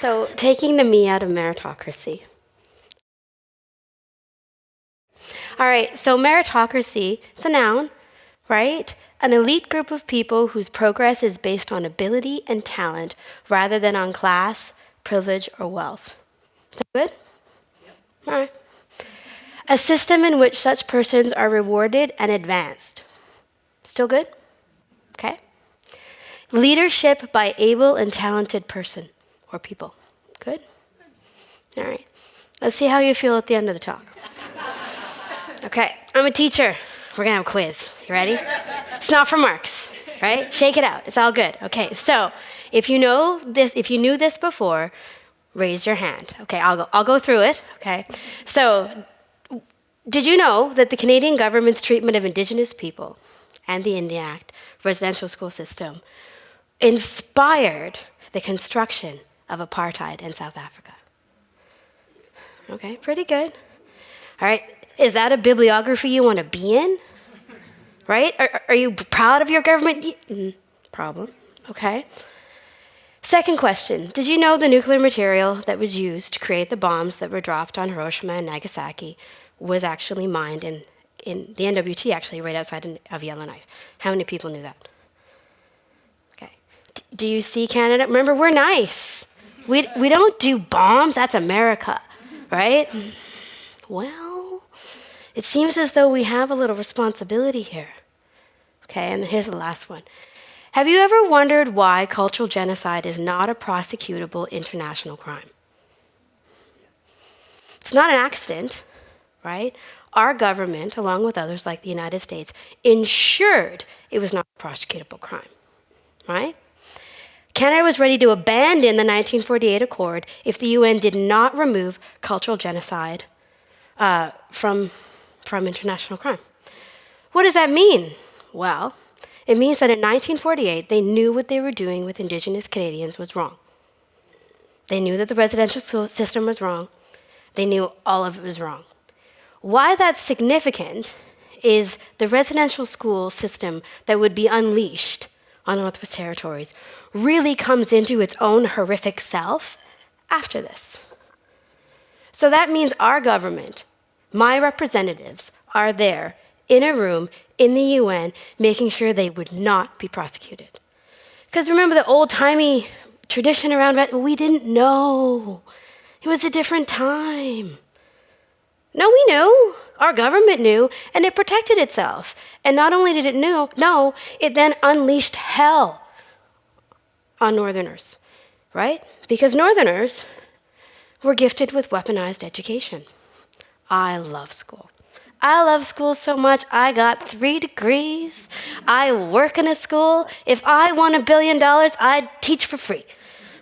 So, taking the me out of meritocracy. All right, so meritocracy, it's a noun, right? An elite group of people whose progress is based on ability and talent rather than on class, privilege, or wealth. Is that good? All right. A system in which such persons are rewarded and advanced. Still good? Okay. Leadership by able and talented person or people. Good? All right. Let's see how you feel at the end of the talk. Okay, I'm a teacher. We're gonna have a quiz. You ready? It's not for marks, right? Shake it out. It's all good. Okay, so if you know this, if you knew this before, raise your hand. Okay, I'll go through it. Okay, so did you know that the Canadian government's treatment of Indigenous people and the Indian Act residential school system inspired the construction of apartheid in South Africa? Okay, pretty good. All right, is that a bibliography you want to be in? Right? Are you proud of your government? Problem. Okay. Second question. Did you know the nuclear material that was used to create the bombs that were dropped on Hiroshima and Nagasaki was actually mined in the NWT, actually, right outside of Yellowknife? How many people knew that? Okay. Do you see Canada? Remember, we're nice. We don't do bombs. That's America, right? Well, it seems as though we have a little responsibility here. Okay, and here's the last one. Have you ever wondered why cultural genocide is not a prosecutable international crime? It's not an accident, right? Our government, along with others like the United States, ensured it was not a prosecutable crime, right? Canada was ready to abandon the 1948 Accord if the UN did not remove cultural genocide from international crime. What does that mean? Well, it means that in 1948, they knew what they were doing with Indigenous Canadians was wrong. They knew that the residential school system was wrong. They knew all of it was wrong. Why that's significant is the residential school system that would be unleashed on the Northwest Territories really comes into its own horrific self after this. So that means our government, my representatives, are there in a room in the UN making sure they would not be prosecuted. Because remember the old-timey tradition around that? We didn't know. It was a different time. No, we knew. Our government knew, and it protected itself. And not only did it know, it then unleashed hell on Northerners, right? Because Northerners were gifted with weaponized education. I love school. I love school so much, I got 3 degrees. I work in a school. If I won $1 billion, I'd teach for free,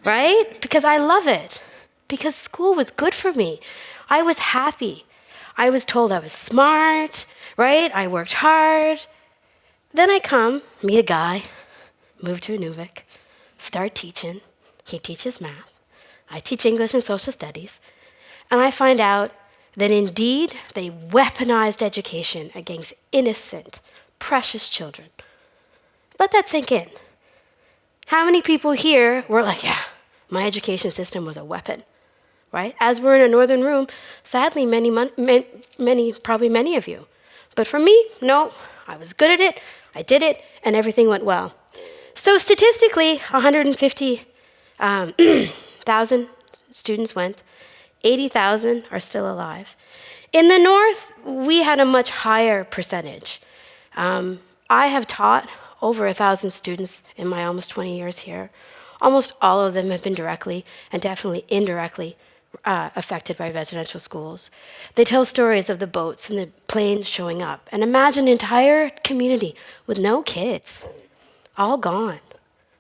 right? Because I love it. Because school was good for me. I was happy. I was told I was smart, right? I worked hard. Then I come, meet a guy, move to Inuvik, start teaching. He teaches math. I teach English and social studies. And I find out that indeed they weaponized education against innocent, precious children. Let that sink in. How many people here were like, yeah, my education system was a weapon, right? As we're in a northern room, sadly, probably many of you. But for me, no, I was good at it, I did it, and everything went well. So statistically, 150,000 students went. 80,000 are still alive. In the North, we had a much higher percentage. I have taught over 1,000 students in my almost 20 years here. Almost all of them have been directly and definitely indirectly affected by residential schools. They tell stories of the boats and the planes showing up. And imagine an entire community with no kids, all gone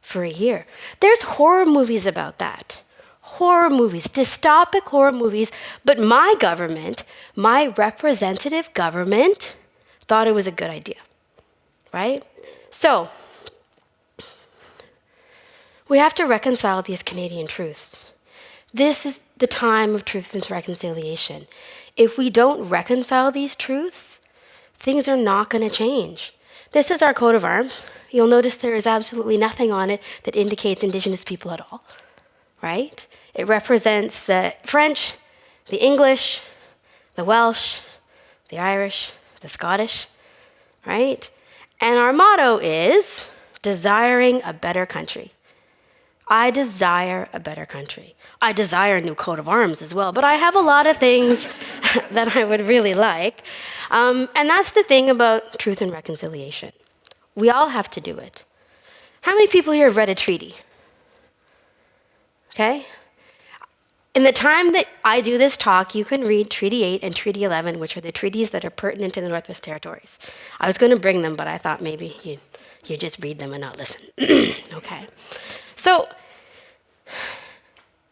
for a year. There's horror movies about that. Horror movies, dystopic horror movies, but my government, my representative government, thought it was a good idea, right? So, we have to reconcile these Canadian truths. This is the time of truth and reconciliation. If we don't reconcile these truths, things are not going to change. This is our coat of arms. You'll notice there is absolutely nothing on it that indicates Indigenous people at all. right? It represents the French, the English, the Welsh, the Irish, the Scottish, right? And our motto is desiring a better country. I desire a better country. I desire a new coat of arms as well, but I have a lot of things that I would really like. And that's the thing about truth and reconciliation. We all have to do it. How many people here have read a treaty? Okay? In the time that I do this talk, you can read Treaty 8 and Treaty 11, which are the treaties that are pertinent to the Northwest Territories. I was going to bring them, but I thought maybe you just read them and not listen. Okay. So,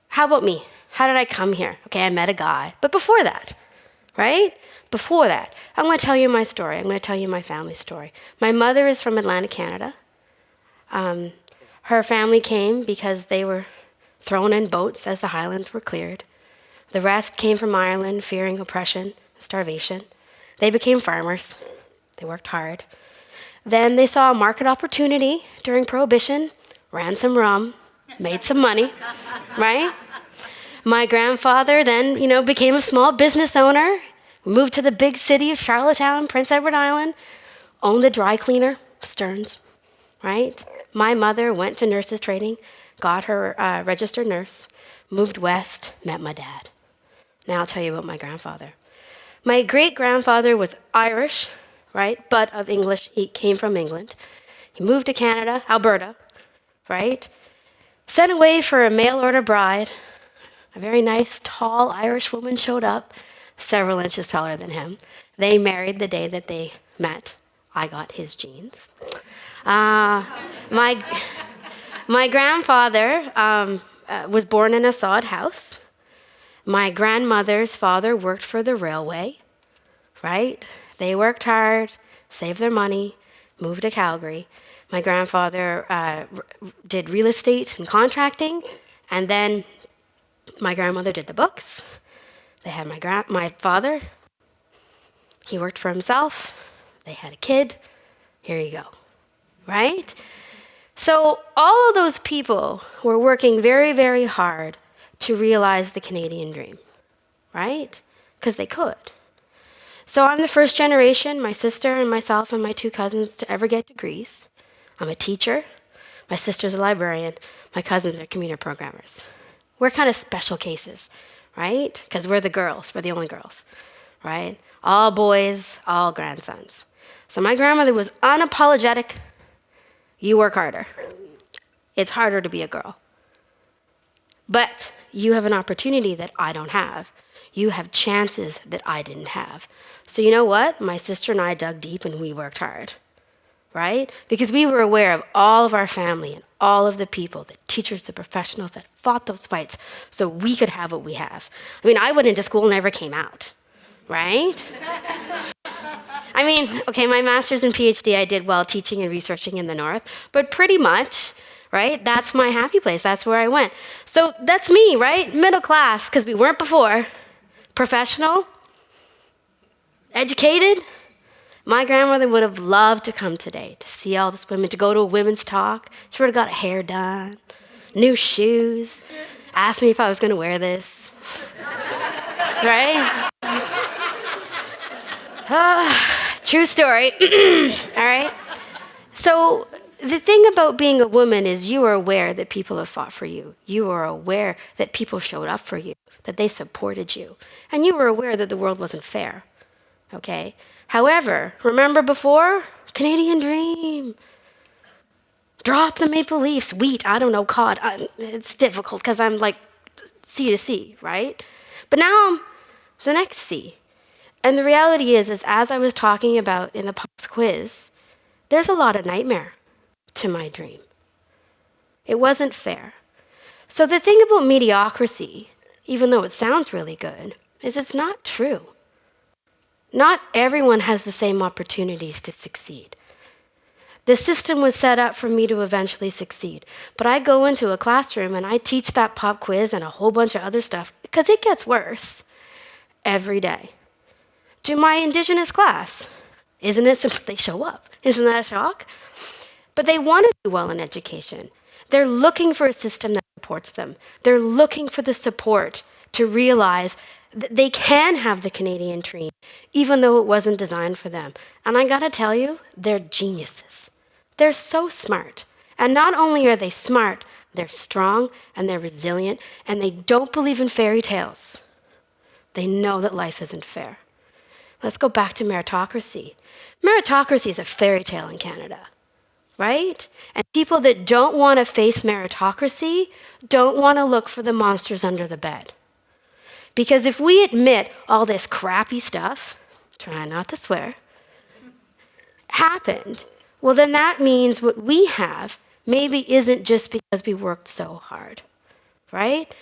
how about me? How did I come here? Okay, I met a guy. But before that, right? Before that, I'm going to tell you my story. I'm going to tell you my family story. My mother is from Atlantic Canada. Her family came because they were thrown in boats as the highlands were cleared. The rest came from Ireland, fearing oppression, starvation. They became farmers. They worked hard. Then they saw a market opportunity during Prohibition, ran some rum, made some money, right? My grandfather then, became a small business owner, moved to the big city of Charlottetown, Prince Edward Island, owned the dry cleaner, Stearns, right? My mother went to nurses training, got her registered nurse, moved west, met my dad. Now I'll tell you about my grandfather. My great-grandfather was Irish, right, but of English. He came from England. He moved to Canada, Alberta, right? Sent away for a mail-order bride. A very nice, tall Irish woman showed up, several inches taller than him. They married the day that they met. I got his genes. My grandfather was born in a sod house. My grandmother's father worked for the railway, right? They worked hard, saved their money, moved to Calgary. My grandfather did real estate and contracting, and then my grandmother did the books. They had my father. He worked for himself. They had a kid. Here you go, right? So all of those people were working very, very hard to realize the Canadian dream, right? Because they could. So I'm the first generation, my sister and myself and my two cousins, to ever get degrees. I'm a teacher. My sister's a librarian. My cousins are computer programmers. We're kind of special cases, right? Because we're the girls. We're the only girls, right? All boys, all grandsons. So my grandmother was unapologetic. You work harder. It's harder to be a girl. But you have an opportunity that I don't have. You have chances that I didn't have. So you know what? My sister and I dug deep and we worked hard, right? Because we were aware of all of our family and all of the people, the teachers, the professionals that fought those fights so we could have what we have. I mean, I went into school and never came out, right? I mean, okay, my master's and PhD I did while teaching and researching in the North, but pretty much, right, that's my happy place. That's where I went. So that's me, right? Middle class, because we weren't before. Professional, educated. My grandmother would have loved to come today to see all these women, to go to a women's talk. She would have got her hair done, new shoes, asked me if I was going to wear this, right? True story. All right. So the thing about being a woman is you are aware that people have fought for you. You are aware that people showed up for you, that they supported you. And you were aware that the world wasn't fair. Okay? However, remember before? Canadian dream. Drop the maple leafs, wheat, I don't know, cod. It's difficult because I'm like C to C, right? But now I'm the next C. And the reality is as I was talking about in the Pops quiz, there's a lot of nightmare to my dream. It wasn't fair. So the thing about mediocrity, even though it sounds really good, is it's not true. Not everyone has the same opportunities to succeed. The system was set up for me to eventually succeed. But I go into a classroom and I teach that pop quiz and a whole bunch of other stuff because it gets worse every day. To my Indigenous class, isn't it simple? They show up. Isn't that a shock? But they want to do well in education. They're looking for a system that supports them. They're looking for the support to realize that they can have the Canadian dream, even though it wasn't designed for them. And I gotta tell you, they're geniuses. They're so smart. And not only are they smart, they're strong and they're resilient, and they don't believe in fairy tales. They know that life isn't fair. Let's go back to meritocracy. Meritocracy is a fairy tale in Canada, right? And people that don't want to face meritocracy don't want to look for the monsters under the bed. Because if we admit all this crappy stuff, try not to swear, happened, well, then that means what we have maybe isn't just because we worked so hard, right?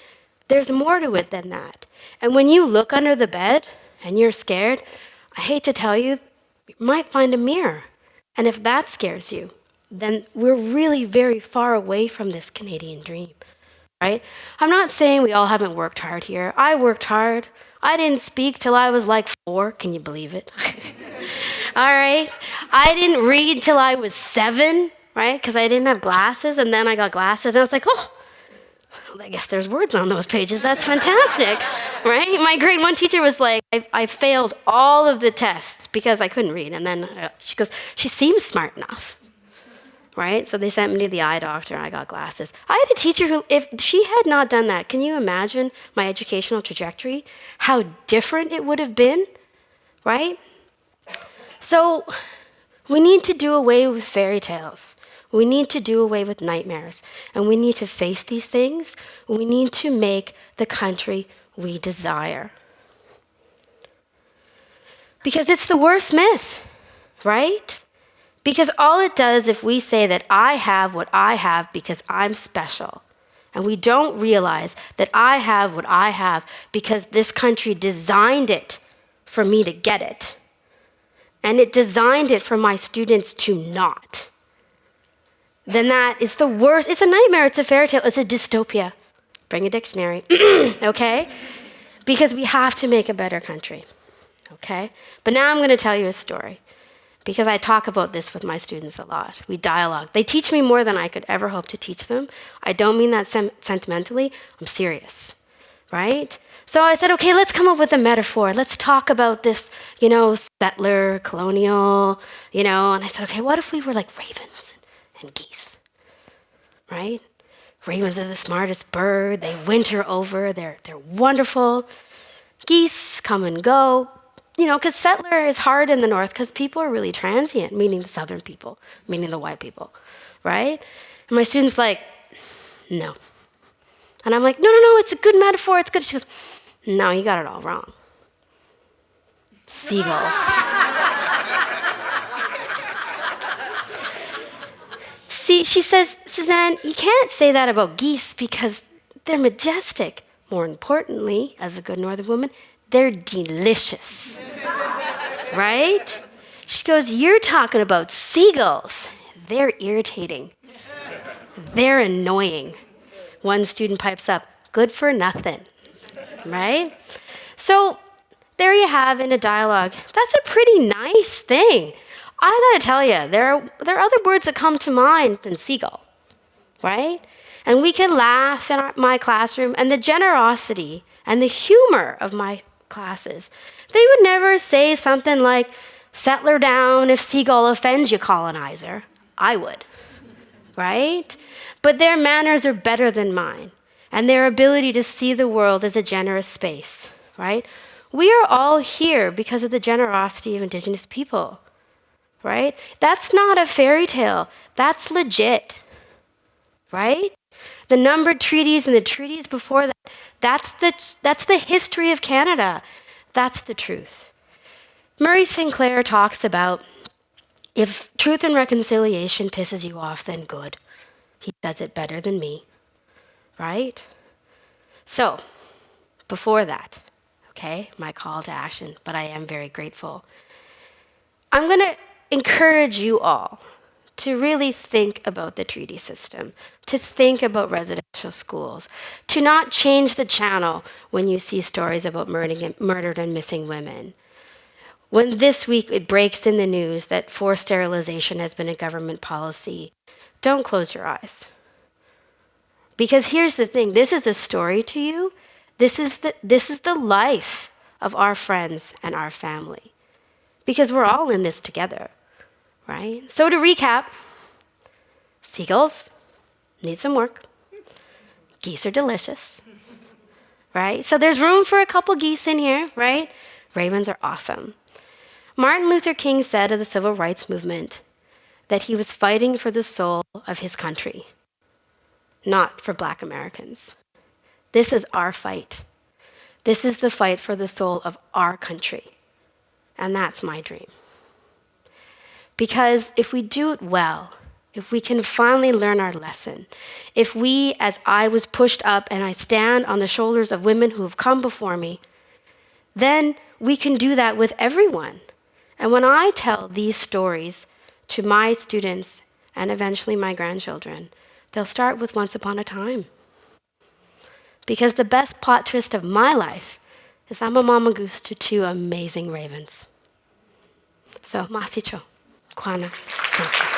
There's more to it than that. And when you look under the bed and you're scared, I hate to tell you, you might find a mirror. And if that scares you, then we're really very far away from this Canadian dream, right? I'm not saying we all haven't worked hard here. I worked hard. I didn't speak till I was like 4. Can you believe it? All right. I didn't read till I was 7, right? Because I didn't have glasses, and then I got glasses, and I was like, oh, well, I guess there's words on those pages. That's fantastic, right? My grade 1 teacher was like, I failed all of the tests because I couldn't read. And then she goes, she seems smart enough, right? So they sent me to the eye doctor, and I got glasses. I had a teacher who, if she had not done that, can you imagine my educational trajectory? How different it would have been, right? So we need to do away with fairy tales. We need to do away with nightmares, and we need to face these things. We need to make the country we desire. Because it's the worst myth, right? Because all it does if we say that I have what I have because I'm special, and we don't realize that I have what I have because this country designed it for me to get it, and it designed it for my students to not, then that is the worst. It's a nightmare. It's a fairy tale. It's a dystopia. Bring a dictionary, okay? Because we have to make a better country, okay? But now I'm going to tell you a story, because I talk about this with my students a lot. We dialogue. They teach me more than I could ever hope to teach them. I don't mean that sentimentally. I'm serious, right? So I said, okay, let's come up with a metaphor. Let's talk about this, settler, colonial, and I said, okay, what if we were like ravens and geese, right? Ravens are the smartest bird. They winter over. They're wonderful. Geese come and go, because settler is hard in the north because people are really transient, meaning the southern people, meaning the white people, right? And my student's like, no. And I'm like, no, it's a good metaphor. It's good. She goes, no, you got it all wrong. Seagulls. See, she says, Suzanne, you can't say that about geese because they're majestic. More importantly, as a good northern woman, they're delicious, right? She goes, you're talking about seagulls. They're irritating. They're annoying. One student pipes up, good for nothing, right? So there you have in a dialogue. That's a pretty nice thing. I gotta tell you, there are other words that come to mind than seagull, right? And we can laugh in my classroom, and the generosity and the humor of my classes, they would never say something like, settler down if seagull offends you, colonizer. I would, right? But their manners are better than mine, and their ability to see the world as a generous space, right? We are all here because of the generosity of Indigenous people, right? That's not a fairy tale. That's legit, right? The numbered treaties and the treaties before that, that's the history of Canada. That's the truth. Murray Sinclair talks about, if truth and reconciliation pisses you off, then good. He does it better than me, right? So, before that, okay, my call to action, but I am very grateful. I'm going to encourage you all to really think about the treaty system, to think about residential schools, to not change the channel when you see stories about murdered and missing women. When this week it breaks in the news that forced sterilization has been a government policy, don't close your eyes, Because here's the thing, this is a story to you. This is the life of our friends and our family. Because we're all in this together, right? So to recap, seagulls need some work. Geese are delicious, right? So there's room for a couple geese in here, right? Ravens are awesome. Martin Luther King said of the civil rights movement that he was fighting for the soul of his country, not for Black Americans. This is our fight. This is the fight for the soul of our country. And that's my dream. Because if we do it well, if we can finally learn our lesson, if we, as I was pushed up and I stand on the shoulders of women who have come before me, then we can do that with everyone. And when I tell these stories to my students and eventually my grandchildren, they'll start with Once Upon a Time. Because the best plot twist of my life is I'm a mama goose to two amazing ravens. So, masicho, kwana. Thank you.